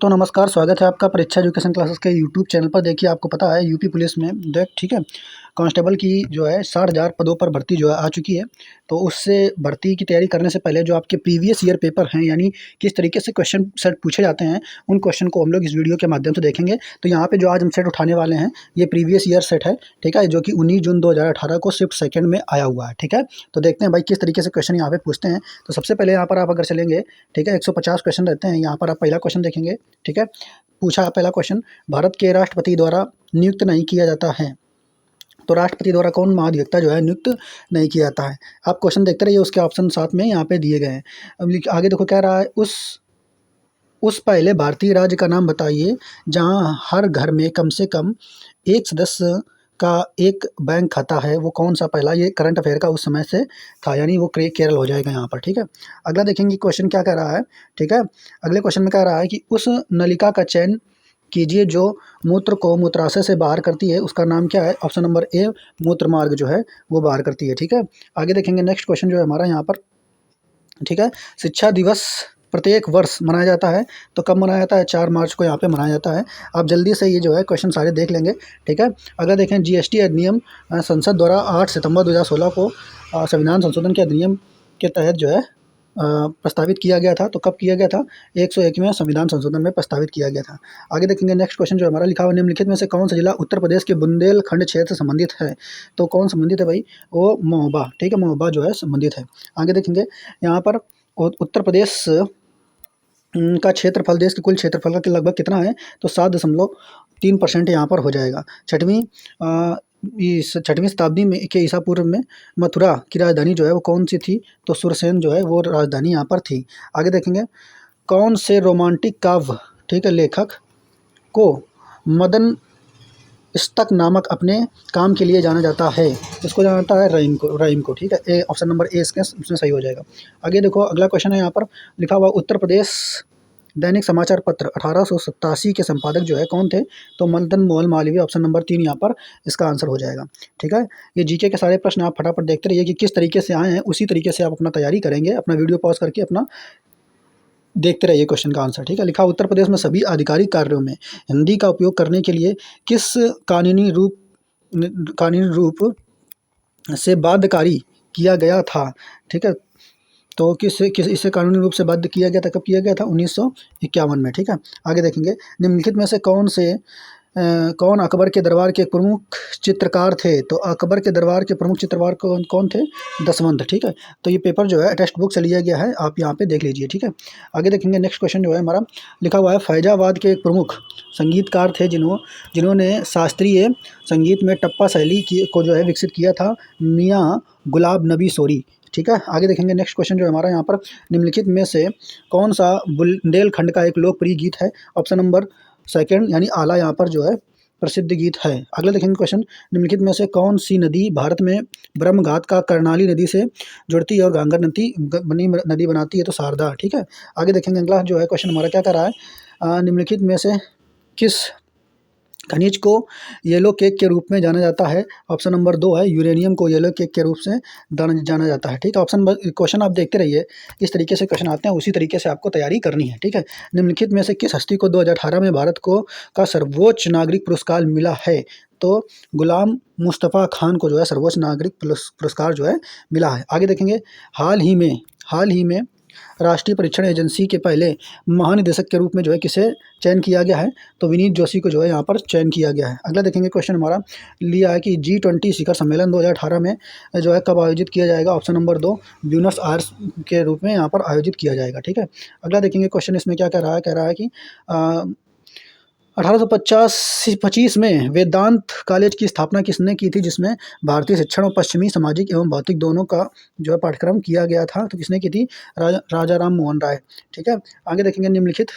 तो नमस्कार, स्वागत है आपका परीक्षा एजुकेशन क्लासेस के यूट्यूब चैनल पर। देखिए, आपको पता है यूपी पुलिस में ठीक है, कांस्टेबल की जो है 60,000 पदों पर भर्ती जो है आ चुकी है। तो उससे भर्ती की तैयारी करने से पहले जो आपके प्रीवियस ईयर पेपर हैं, यानी किस तरीके से क्वेश्चन सेट पूछे जाते हैं, उन क्वेश्चन को हम लोग इस वीडियो के माध्यम से देखेंगे। तो यहाँ पे जो आज हम सेट उठाने वाले हैं, ये प्रीवियस ईयर सेट है, ठीक है, जो कि 19 जून 2018 को शिफ्ट सेकंड में आया हुआ है, ठीक है। तो देखते हैं भाई किस तरीके से क्वेश्चन यहाँ पे पूछते हैं। तो सबसे पहले यहाँ पर आप अगर चलेंगे, ठीक है, 150 क्वेश्चन रहते हैं। यहाँ पर आप पहला क्वेश्चन देखेंगे, ठीक है। पूछा पहला क्वेश्चन, भारत के राष्ट्रपति द्वारा नियुक्त नहीं किया जाता है। तो राष्ट्रपति द्वारा कौन महाधिवक्ता जो है नियुक्त नहीं किया जाता है। आप क्वेश्चन देखते रहिए, उसके ऑप्शन साथ में यहाँ पे दिए गए हैं। अब आगे देखो, कह रहा है उस पहले भारतीय राज्य का नाम बताइए जहाँ हर घर में कम से कम एक सदस्य का एक बैंक खाता है। वो कौन सा पहला, ये करंट अफेयर का उस समय से था, यानी वो केरल हो जाएगा यहाँ पर, ठीक है। अगला देखेंगे क्वेश्चन क्या कह रहा है, ठीक है। अगले क्वेश्चन में कह रहा है कि उस नलिका का चयन कीजिए जो मूत्र को मूत्राशय से बाहर करती है, उसका नाम क्या है। ऑप्शन नंबर ए मूत्र मार्ग जो है वो बाहर करती है, ठीक है। आगे देखेंगे नेक्स्ट क्वेश्चन जो है हमारा यहाँ पर, ठीक है। शिक्षा दिवस प्रत्येक वर्ष मनाया जाता है, तो कब मनाया जाता है? 4 मार्च को यहाँ पे मनाया जाता है। आप जल्दी से ये जो है क्वेश्चन सारे देख लेंगे, ठीक है। अगर देखें जीएसटी अधिनियम संसद द्वारा 8 सितंबर 2016 को संविधान संशोधन के अधिनियम के तहत जो है प्रस्तावित किया गया था। तो कब किया गया था? 101वें संविधान संशोधन में प्रस्तावित किया गया था। आगे देखेंगे नेक्स्ट क्वेश्चन जो हमारा लिखा हुआ, निम्नलिखित में से कौन सा जिला उत्तर प्रदेश के बुंदेलखंड क्षेत्र से संबंधित है। तो कौन संबंधित है भाई? वो महोबा, ठीक है, महोबा जो है संबंधित है। आगे देखेंगे यहाँ पर उत्तर प्रदेश का क्षेत्रफल देश के कुल क्षेत्रफल का लगभग कितना है? तो 7.3% यहाँ पर हो जाएगा। छठवीं शताब्दी में के ईसा पूर्व में मथुरा की राजधानी जो है वो कौन सी थी? तो सुरसेन जो है वो राजधानी यहाँ पर थी। आगे देखेंगे कौन से रोमांटिक काव्य, ठीक है, लेखक को मदन स्तक नामक अपने काम के लिए जाना जाता है। इसको जाना जाता है रहीम को, ठीक है। ए ऑप्शन नंबर ए इसमें सही हो जाएगा। आगे देखो अगला क्वेश्चन है यहाँ पर लिखा हुआ, उत्तर प्रदेश दैनिक समाचार पत्र 1887 के संपादक जो है कौन थे? तो मदन मोहन मालवीय। ऑप्शन नंबर 3 यहाँ पर इसका आंसर हो जाएगा, ठीक है। ये जीके के सारे प्रश्न आप फटाफट देखते रहिए कि किस तरीके से आए हैं, उसी तरीके से आप अपना तैयारी करेंगे। अपना वीडियो पॉज करके अपना देखते रहिए क्वेश्चन का आंसर, ठीक है। लिखा उत्तर प्रदेश में सभी आधिकारिक कार्यों में हिंदी का उपयोग करने के लिए किस कानूनी रूप से बाध्यकारी किया गया था, ठीक है। तो किस इसे कानूनी रूप से बाध्य किया गया था, कब किया गया था? 1951 में, ठीक है। आगे देखेंगे निम्नलिखित में से कौन अकबर के दरबार के प्रमुख चित्रकार थे? तो अकबर के दरबार के प्रमुख चित्रकार कौन थे? दसवंत, ठीक है। तो ये पेपर जो है टेक्स्ट बुक से लिया गया है, आप यहाँ पे देख लीजिए, ठीक है। आगे देखेंगे नेक्स्ट क्वेश्चन जो है हमारा लिखा हुआ है, फैजाबाद के एक प्रमुख संगीतकार थे जिन्होंने शास्त्रीय संगीत में टप्पा शैली को जो है विकसित किया था। मियाँ गुलाब नबी सोरी, ठीक है। आगे देखेंगे नेक्स्ट क्वेश्चन जो है हमारा यहाँ पर, निम्नलिखित में से कौन सा बुंदेलखंड का एक लोकप्रिय गीत है? ऑप्शन नंबर सेकंड यानी आला यहाँ पर जो है प्रसिद्ध गीत है। अगला देखेंगे क्वेश्चन, निम्नलिखित में से कौन सी नदी भारत में ब्रह्मघात का कर्णाली नदी से जुड़ती है और घाघर नदी बनाती है? तो शारदा, ठीक है। आगे देखेंगे अगला जो है क्वेश्चन हमारा क्या कर रहा है, निम्नलिखित में से किस खनिज को येलो केक के रूप में जाना जाता है? ऑप्शन नंबर 2 है यूरेनियम को येलो केक के रूप से जाना जाता है, ठीक है। क्वेश्चन आप देखते रहिए, इस तरीके से क्वेश्चन आते हैं, उसी तरीके से आपको तैयारी करनी है, ठीक है। निम्नलिखित में से किस हस्ती को 2018 में भारत को का सर्वोच्च नागरिक पुरस्कार मिला है? तो गुलाम मुस्तफ़ा खान को जो है सर्वोच्च नागरिक पुरस्कार जो है मिला है। आगे देखेंगे हाल ही में राष्ट्रीय परीक्षण एजेंसी के पहले महानिदेशक के रूप में जो है किसे चयन किया गया है? तो विनीत जोशी को जो है यहाँ पर चयन किया गया है। अगला देखेंगे क्वेश्चन हमारा लिया है कि G20 शिखर सम्मेलन 2018 में जो है कब आयोजित किया जाएगा? ऑप्शन नंबर 2 ब्यूनस आयर्स के रूप में यहाँ पर आयोजित किया जाएगा, ठीक है। अगला देखेंगे क्वेश्चन इसमें क्या कह रहा है कि 1825 में वेदांत कॉलेज की स्थापना किसने की थी, जिसमें भारतीय शिक्षण और पश्चिमी सामाजिक एवं भौतिक दोनों का जो है पाठ्यक्रम किया गया था? तो किसने की थी? राजा राम मोहन राय, ठीक है। आगे देखेंगे निम्नलिखित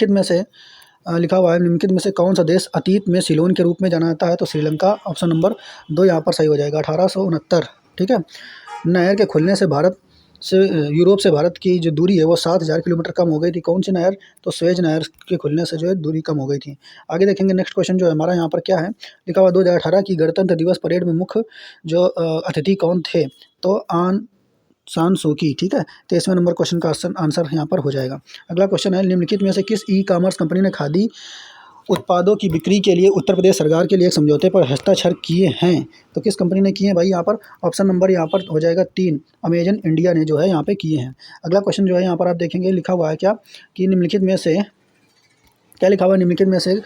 में से लिखा हुआ है, निम्नलिखित में से कौन सा देश अतीत में सिलोन के रूप में जाना जाता है? तो श्रीलंका। ऑप्शन नंबर 2 यहाँ पर सही हो जाएगा। 1869, ठीक है। नहर के खुलने से यूरोप से भारत की जो दूरी है वो 7,000 किलोमीटर कम हो गई थी। कौन सी नहर? तो स्वेज नहर के खुलने से जो है दूरी कम हो गई थी। आगे देखेंगे नेक्स्ट क्वेश्चन जो है हमारा यहाँ पर क्या है लिखा हुआ, 2018 की गणतंत्र दिवस परेड में मुख्य जो अतिथि कौन थे? तो सांसोकी, ठीक है। 23वें नंबर क्वेश्चन का आंसर यहाँ पर हो जाएगा। अगला क्वेश्चन है, निम्नलिखित में से किस ई कॉमर्स कंपनी ने खादी उत्पादों की बिक्री के लिए उत्तर प्रदेश सरकार के लिए एक समझौते पर हस्ताक्षर किए हैं? तो किस कंपनी ने किए हैं भाई? यहाँ पर ऑप्शन नंबर यहाँ पर हो जाएगा 3, अमेजन इंडिया ने जो है यहाँ पे किए हैं। अगला क्वेश्चन जो है यहाँ पर आप देखेंगे लिखा हुआ है क्या कि निम्नलिखित में से क्या लिखा हुआ है, निम्नलिखित में से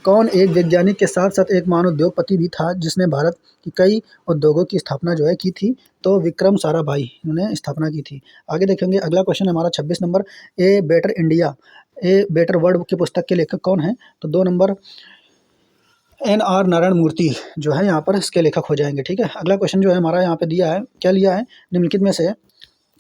कौन एक वैज्ञानिक के साथ साथ एक महान उद्योगपति भी था जिसने भारत की कई उद्योगों की स्थापना जो है की थी? तो विक्रम साराभाई ने स्थापना की थी। आगे देखेंगे अगला क्वेश्चन हमारा 26 number, a better India a better world की पुस्तक के लेखक कौन है? तो 2 नंबर NR नारायण मूर्ति जो है यहाँ पर इसके लेखक हो जाएंगे, ठीक है। अगला क्वेश्चन जो है हमारा यहाँ पे दिया है, क्या लिया है, निम्नलिखित में से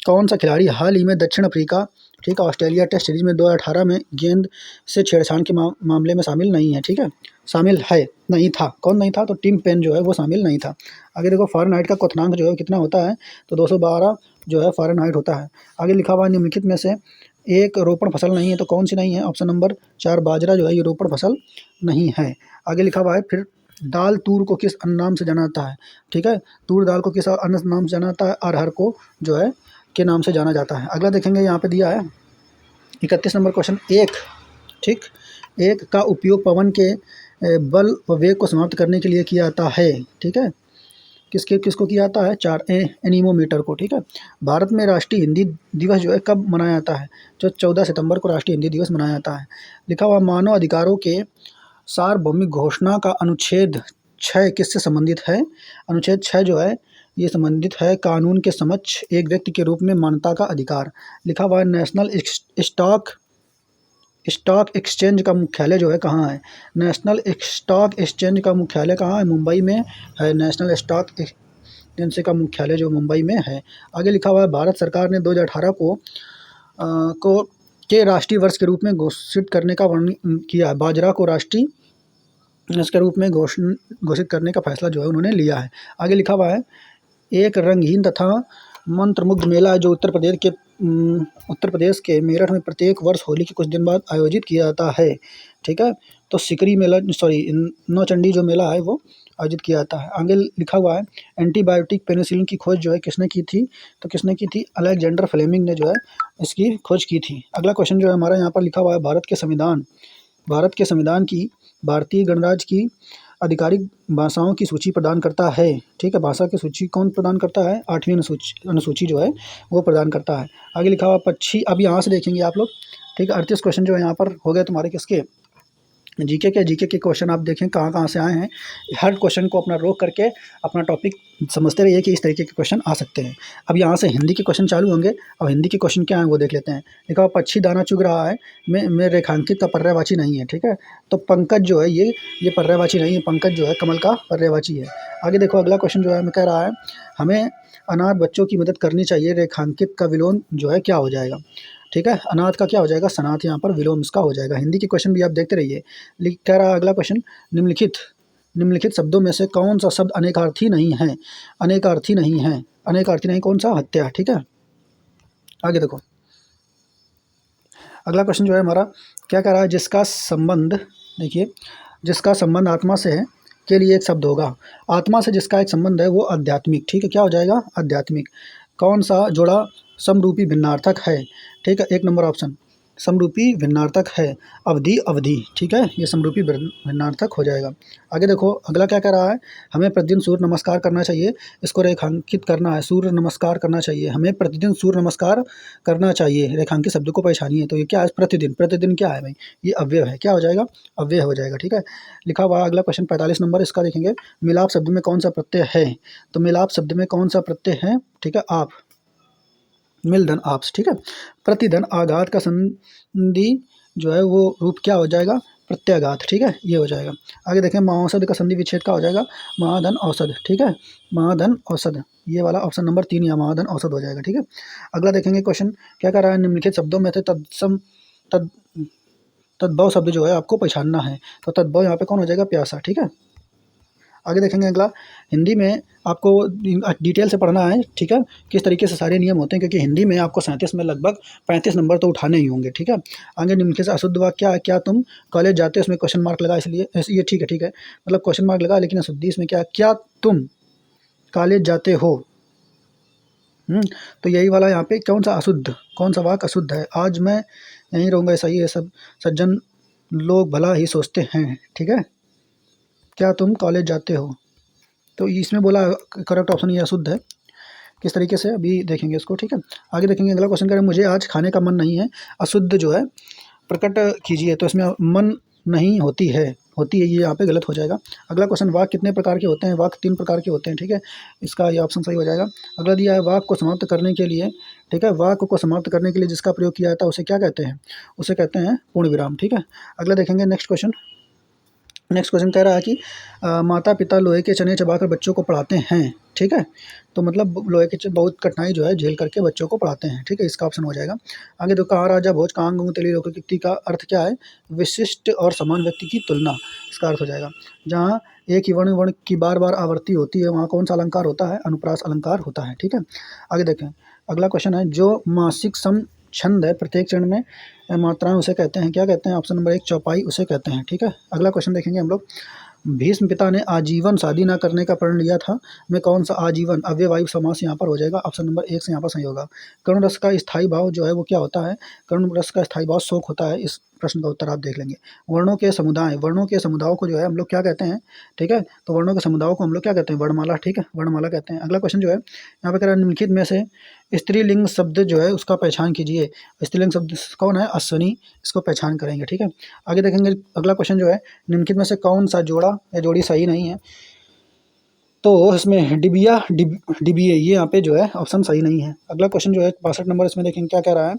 कौन सा खिलाड़ी हाल ही में दक्षिण अफ्रीका, ठीक है, ऑस्ट्रेलिया टेस्ट सीरीज में 2018 में गेंद से छेड़छाड़ के मामले में शामिल नहीं है? ठीक है, शामिल है, नहीं था। कौन नहीं था? तो टिम पेन जो है वो शामिल नहीं था। आगे देखो फ़ारेनहाइट का क्वथनांक जो है कितना होता है? तो 212 जो है फ़ारेनहाइट होता है। आगे लिखा हुआ है निम्नलिखित में से एक रोपण फसल नहीं है, तो कौन सी नहीं है? ऑप्शन नंबर 4 बाजरा जो है ये रोपण फसल नहीं है। आगे लिखा हुआ है फिर दाल तूर को किस अन्य नाम से जाना जाता है? ठीक है, तूर दाल को किस अन्य नाम से जाना जाता है? अरहर को जो है के नाम से जाना जाता है। अगला देखेंगे यहाँ पे दिया है 31 नंबर क्वेश्चन, एक, ठीक, एक का उपयोग पवन के बल व वेग को समाप्त करने के लिए किया जाता है, ठीक है। किसको किया जाता है? 4 एनीमोमीटर को, ठीक है। भारत में राष्ट्रीय हिंदी दिवस जो है कब मनाया जाता है? जो 14 सितंबर को राष्ट्रीय हिंदी दिवस मनाया जाता है। लिखा हुआ मानव अधिकारों के सार्वभौमिक घोषणा का अनुच्छेद 6 किससे संबंधित है? अनुच्छेद 6 जो है ये संबंधित है कानून के समक्ष एक व्यक्ति के रूप में मान्यता का अधिकार। लिखा हुआ है नेशनल स्टॉक एक्सचेंज का मुख्यालय जो है कहाँ है? नेशनल स्टॉक एक्सचेंज का मुख्यालय कहाँ है? मुंबई में है। नेशनल स्टॉक एक्सचेंज का मुख्यालय जो मुंबई में है। आगे लिखा हुआ है भारत सरकार ने 2018 को के राष्ट्रीय वर्ष के रूप में घोषित करने का वर्णन किया। बाजरा को राष्ट्रीय इसके रूप में घोषित करने का फैसला जो है उन्होंने लिया है। आगे लिखा हुआ है एक रंगीन तथा मंत्रमुग्ध मेला जो उत्तर प्रदेश के मेरठ में प्रत्येक वर्ष होली के कुछ दिन बाद आयोजित किया जाता है, ठीक है। तो सिकरी मेला नौचंडी जो मेला है वो आयोजित किया जाता है। आगे लिखा हुआ है एंटीबायोटिक पेनिसिलिन की खोज जो है किसने की थी? तो किसने की थी? अलेक्जेंडर फ्लेमिंग ने जो है इसकी खोज की थी। अगला क्वेश्चन जो है हमारा यहाँ पर लिखा हुआ है भारत के संविधान की भारतीय गणराज्य की आधिकारिक भाषाओं की सूची प्रदान करता है, ठीक है। भाषा की सूची कौन प्रदान करता है? 8वीं अनुसूची जो है वो प्रदान करता है। आगे लिखा हुआ पक्षी, अब यहाँ से देखेंगे आप लोग, ठीक है। 38 क्वेश्चन जो है यहाँ पर हो गए तुम्हारे किसके? जीके के क्वेश्चन आप देखें कहाँ से आए हैं। हर क्वेश्चन को अपना रोक करके अपना टॉपिक समझते रहिए कि इस तरीके के क्वेश्चन आ सकते हैं। अब यहाँ से हिंदी के क्वेश्चन चालू होंगे। अब हिंदी के क्वेश्चन क्या है वो देख लेते हैं। लिखा हुआ पक्षी दाना चुग रहा है मैं रेखांकित का पर्यायवाची नहीं है, ठीक है। तो पंकज जो है ये पर्यायवाची नहीं है, पंकज जो है कमल का पर्यायवाची है। आगे देखो अगला क्वेश्चन जो है हमें कह रहा है हमें अनाथ बच्चों की मदद करनी चाहिए, रेखांकित का विलोम जो है क्या हो जाएगा? ठीक है, अनाथ का क्या हो जाएगा? सनाथ, यहाँ पर विलोम इसका हो जाएगा। हिंदी के क्वेश्चन भी आप देखते रहिए। कह रहा है अगला क्वेश्चन निम्नलिखित शब्दों में से कौन सा शब्द अनेकार्थी नहीं है? अनेकार्थी नहीं कौन सा? हत्या, ठीक है। आगे देखो अगला क्वेश्चन जो है हमारा क्या कह रहा है जिसका संबंध, देखिए, जिसका संबंध आत्मा से है के लिए एक शब्द होगा। आत्मा से जिसका एक संबंध है वो आध्यात्मिक, ठीक है। क्या हो जाएगा? आध्यात्मिक। कौन सा जोड़ा समरूपी भिन्नार्थक है? ठीक है, 1 नंबर ऑप्शन समरूपी भिन्नार्थक है। अवधि, ठीक है, ये समरूपी भिन्नार्थक हो जाएगा। आगे देखो अगला क्या कह रहा है हमें प्रतिदिन सूर्य नमस्कार करना चाहिए, इसको रेखांकित करना है। सूर्य नमस्कार करना चाहिए, हमें प्रतिदिन सूर्य नमस्कार करना चाहिए, रेखांकित शब्द को पहचानिए। तो ये क्या है? प्रतिदिन क्या है भाई? ये अव्यय है। क्या हो जाएगा? अव्यय हो जाएगा, ठीक है। लिखा हुआ अगला क्वेश्चन 45 नंबर, इसका देखेंगे मिलाप शब्द में कौन सा प्रत्यय है? तो मिलाप शब्द में कौन सा प्रत्यय है? ठीक है, आप, मिलधन आपस, ठीक है। प्रतिधन आघात का संधि जो है वो रूप क्या हो जाएगा? प्रत्याघात, ठीक है, ये हो जाएगा। आगे देखें महाऔषध का संधि विच्छेद का हो जाएगा महाधन औषध, ठीक है, महाधन औषध, ये वाला ऑप्शन नंबर 3 या महाधन औषध हो जाएगा, ठीक है। अगला देखेंगे क्वेश्चन क्या कर रहा है निम्नलिखित शब्दों में से तद्भव शब्द जो है आपको पहचानना है। तो तद्भव यहाँ पे कौन हो जाएगा? प्यासा, ठीक है। आगे देखेंगे अगला, हिंदी में आपको डिटेल से पढ़ना है, ठीक है, किस तरीके से सारे नियम होते हैं, क्योंकि हिंदी में आपको 37 में लगभग 35 नंबर तो उठाने ही होंगे, ठीक है। आगे निम्नलिखित से अशुद्ध वाक्य क्या है? क्या तुम कॉलेज जाते हो? उसमें क्वेश्चन मार्क लगा, इसलिए ये ठीक है, मतलब क्वेश्चन मार्क लगा, लेकिन अशुद्धि इसमें क्या तुम कॉलेज जाते हो? तो यही वाला यहाँ पे कौन सा अशुद्ध, कौन सा वाक्य अशुद्ध है? आज मैं यहीं रहूँगा, सही है सब सज्जन लोग भला ही सोचते हैं, ठीक है। क्या तुम कॉलेज जाते हो? तो इसमें बोला करेक्ट ऑप्शन ये अशुद्ध है। किस तरीके से अभी देखेंगे इसको, ठीक है। आगे देखेंगे, अगला क्वेश्चन कह रहे हैं मुझे आज खाने का मन नहीं है, अशुद्ध जो है प्रकट कीजिए। तो इसमें मन नहीं होती है, होती है, ये यहाँ पे गलत हो जाएगा। अगला क्वेश्चन, वाक्य कितने प्रकार के होते हैं? वाक्य 3 प्रकार के होते हैं, ठीक है। इसका ये ऑप्शन सही हो जाएगा। अगला दिया है वाक्य को समाप्त करने के लिए, ठीक है, वाक्य को समाप्त करने के लिए जिसका प्रयोग किया जाता है उसे क्या कहते हैं? उसे कहते हैं पूर्ण विराम, ठीक है। अगला देखेंगे नेक्स्ट क्वेश्चन। नेक्स्ट क्वेश्चन कह रहा है कि माता पिता लोहे के चने चबाकर बच्चों को पढ़ाते हैं, ठीक है। तो मतलब लोहे के बहुत कठिनाई जो है झेल करके बच्चों को पढ़ाते हैं, ठीक है, इसका ऑप्शन हो जाएगा। आगे देखो, कहाँ राजा भोज कहाँ गंगू तेली लोकोक्ति का अर्थ क्या है? विशिष्ट और समान व्यक्ति की तुलना, इसका अर्थ हो जाएगा। जहाँ एक ही वर्ण की बार बार आवृत्ति होती है वहाँ कौन सा अलंकार होता है? अनुप्रास अलंकार होता है, ठीक है। आगे देखें, अगला क्वेश्चन है जो मासिक सम छंद है प्रत्येक चरण में मात्राएं उसे कहते हैं, क्या कहते हैं? ऑप्शन नंबर 1 चौपाई उसे कहते हैं, ठीक है। अगला क्वेश्चन देखेंगे हम लोग, भीष्म पिता ने आजीवन शादी न करने का प्रण लिया था, में कौन सा आजीवन अव्ययवायु समास यहाँ पर हो जाएगा? ऑप्शन नंबर 1 से यहाँ पर सही होगा। करुण रस का स्थायी भाव जो है वो क्या होता है? करुण रस का स्थायी भाव शोक होता है। इस प्रश्न का उत्तर आप देख लेंगे। वर्णों के समुदाय, वर्णों के समुदायों को जो है हम लोग क्या कहते हैं, ठीक है। तो वर्णों के समुदायों को हम लोग क्या कहते हैं? वर्णमाला, ठीक है, वर्णमाला कहते हैं। अगला क्वेश्चन जो है यहाँ पे कह रहा है निम्नलिखित में से स्त्रीलिंग शब्द जो है उसका पहचान कीजिए। स्त्रीलिंग शब्द कौन है? अश्विनी, इसको पहचान करेंगे, ठीक है। आगे देखेंगे, अगला क्वेश्चन जो है निम्नलिखित में से कौन सा जोड़ा या जोड़ी सही नहीं है? तो इसमें डिबिया डिबिए, ये यहाँ पे जो है ऑप्शन सही नहीं है। अगला क्वेश्चन जो है 62 नंबर, इसमें देखेंगे क्या कह रहा है,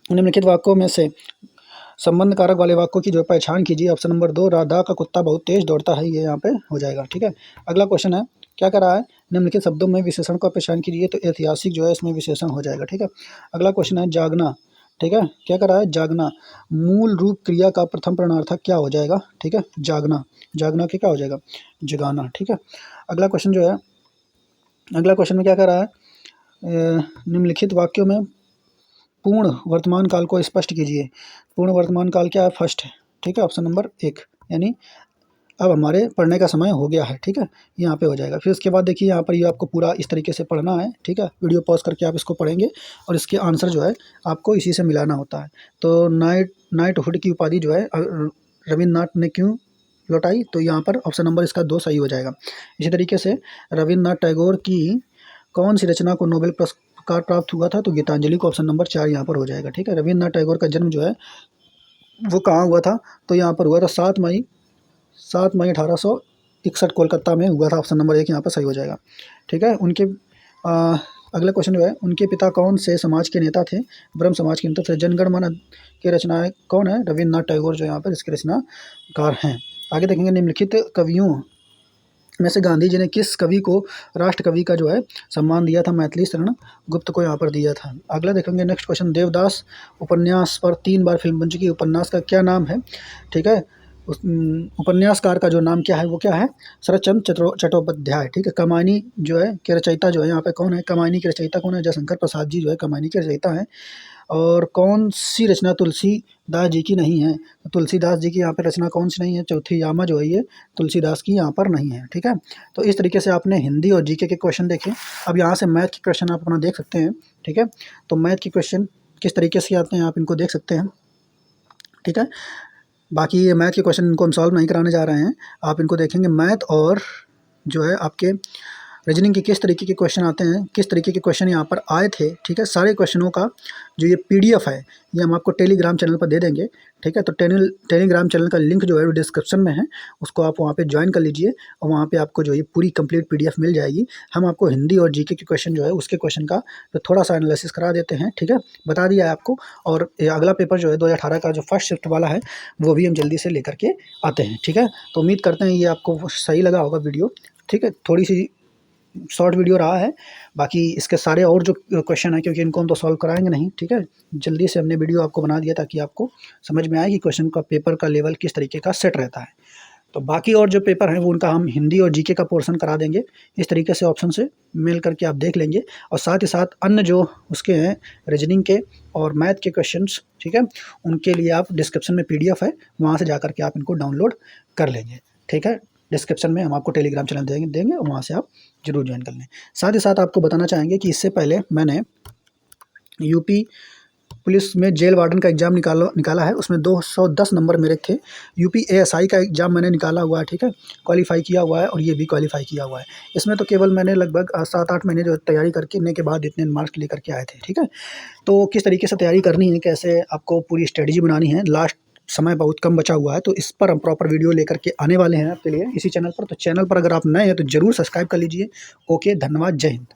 निम्नलिखित वाक्यों में से संबंध कारक वाले वाक्यों की जो पहचान कीजिए। ऑप्शन नंबर 2 राधा का कुत्ता बहुत तेज दौड़ता है, ये यहाँ पे हो जाएगा, ठीक है। अगला क्वेश्चन है क्या कर रहा है, निम्नलिखित शब्दों में विशेषण का पहचान कीजिए। तो ऐतिहासिक जो है इसमें विशेषण हो जाएगा, ठीक है। अगला क्वेश्चन है जागना, ठीक है, क्या कर रहा है? जागना। मूल रूप क्रिया का प्रथम प्रमाणार्थक क्या हो जाएगा? ठीक है, जागना, जागना के क्या हो जाएगा? जगाना, ठीक है। अगला क्वेश्चन जो है, अगला क्वेश्चन में क्या कर रहा है, निम्नलिखित वाक्यों में पूर्ण वर्तमान काल को स्पष्ट कीजिए। पूर्ण वर्तमान काल क्या है? फर्स्ट है, ठीक है, ऑप्शन नंबर 1, यानी अब हमारे पढ़ने का समय हो गया है, ठीक है, यहाँ पे हो जाएगा। फिर उसके बाद देखिए यहाँ पर ये आपको पूरा इस तरीके से पढ़ना है, ठीक है। वीडियो पॉज करके आप इसको पढ़ेंगे और इसके आंसर जो है आपको इसी से मिलाना होता है। तो नाइटहुड की उपाधि जो है रविन्द्रनाथ ने क्यों लौटाई? तो यहाँ पर ऑप्शन नंबर इसका 2 सही हो जाएगा। इसी तरीके से रविन्द्रनाथ टैगोर की कौन सी रचना को नोबेल पुरस्कार प्राप्त हुआ था? तो गीतांजलि को ऑप्शन नंबर 4 यहाँ पर हो जाएगा, ठीक है। रविन्द्रनाथ टैगोर का जन्म जो है वो कहाँ हुआ था? तो यहाँ पर हुआ था 7 मई 1861 कोलकाता में हुआ था। ऑप्शन नंबर 1 यहाँ पर सही हो जाएगा, ठीक है। उनके अगला क्वेश्चन जो है, उनके पिता कौन से समाज के नेता थे? ब्रह्म समाज के नेता थे। जनगण मन के रचनाएं कौन है? रविन्द्रनाथ टैगोर जो यहाँ पर इसके रचनाकार हैं। आगे देखेंगे, निम्नलिखित कवियों में से गांधी जी ने किस कवि को राष्ट्र कवि का जो है सम्मान दिया था? मैथिली शरण गुप्त को यहाँ पर दिया था। अगला देखेंगे नेक्स्ट क्वेश्चन, देवदास उपन्यास पर 3 बार फिल्म बन चुकी उपन्यास का क्या नाम है? ठीक है, उस उपन्यासकार का जो नाम क्या है वो क्या है? शरत चंद्र चट्टोपाध्याय, ठीक है। कमायनी जो है के रचयिता जो है यहाँ पे कौन है? कमायनी के रचयिता कौन है? जयशंकर प्रसाद जी जो है कमायनी के रचयिता हैं। और कौन सी रचना तुलसीदास जी की नहीं है? तो तुलसीदास जी की यहाँ पे रचना कौन सी नहीं है? चौथी यामा जो है ये तुलसीदास की यहाँ पर नहीं है, ठीक है। तो इस तरीके से आपने हिंदी और जीके के क्वेश्चन देखे। अब यहाँ से मैथ के क्वेश्चन आप अपना देख सकते हैं, ठीक है। तो मैथ के क्वेश्चन किस तरीके से आते हैं आप इनको देख सकते हैं, ठीक है। बाकी ये मैथ के क्वेश्चन इनको हम सॉल्व नहीं कराने जा रहे हैं, आप इनको देखेंगे। मैथ और जो है आपके रीजनिंग के किस तरीके के क्वेश्चन आते हैं, किस तरीके के क्वेश्चन यहाँ पर आए थे, ठीक है। सारे क्वेश्चनों का जो ये पीडीएफ है ये हम आपको टेलीग्राम चैनल पर दे देंगे, ठीक है। तो टेलीग्राम चैनल का लिंक जो है वो डिस्क्रिप्शन में है, उसको आप वहाँ पे ज्वाइन कर लीजिए और वहाँ पे आपको जो ये पूरी कंप्लीट पीडीएफ मिल जाएगी। हम आपको हिंदी और जीके के क्वेश्चन जो है उसके क्वेश्चन का तो थोड़ा सा एनालिसिस करा देते हैं, ठीक है, बता दिया है आपको। और अगला पेपर जो है 2018 का जो फर्स्ट शिफ्ट वाला है वो भी हम जल्दी से लेकर के आते हैं, ठीक है। तो उम्मीद करते हैं ये आपको सही लगा होगा वीडियो, ठीक है। थोड़ी सी शॉर्ट वीडियो रहा है, बाकी इसके सारे और जो क्वेश्चन है क्योंकि इनको हम तो सॉल्व कराएंगे नहीं, ठीक है। जल्दी से हमने वीडियो आपको बना दिया ताकि आपको समझ में आए कि क्वेश्चन का पेपर का लेवल किस तरीके का सेट रहता है। तो बाकी और जो पेपर हैं वो उनका हम हिंदी और जीके का पोर्शन करा देंगे। इस तरीके से ऑप्शन से मेल करके आप देख लेंगे और साथ ही साथ अन्य जो उसके हैं रीजनिंग के और मैथ के क्वेश्चंस, ठीक है, उनके लिए आप डिस्क्रिप्शन में पीडीएफ है वहाँ से जा कर के आप इनको डाउनलोड कर लेंगे, ठीक है। डिस्क्रिप्शन में हम आपको टेलीग्राम चैनल देंगे और वहाँ से आप ज़रूर ज्वाइन कर लें। साथ ही साथ आपको बताना चाहेंगे कि इससे पहले मैंने यूपी पुलिस में जेल वार्डन का एग्ज़ाम निकाला है, उसमें 210 नंबर मेरे थे। यूपी एएसआई का एग्ज़ाम मैंने निकाला हुआ है, ठीक है, क्वालीफाई किया हुआ है, और ये भी क्वालीफाई किया हुआ है। इसमें तो केवल मैंने लगभग 7-8 महीने जो तैयारी करने के बाद इतने मार्क्स लेकर के आए थे, ठीक है। तो किस तरीके से तैयारी करनी है, कैसे आपको पूरी स्ट्रेटजी बनानी है, लास्ट समय बहुत कम बचा हुआ है, तो इस पर हम प्रॉपर वीडियो लेकर के आने वाले हैं आपके लिए इसी चैनल पर। तो चैनल पर अगर आप नए हैं तो ज़रूर सब्सक्राइब कर लीजिए। ओके, धन्यवाद, जय हिंद।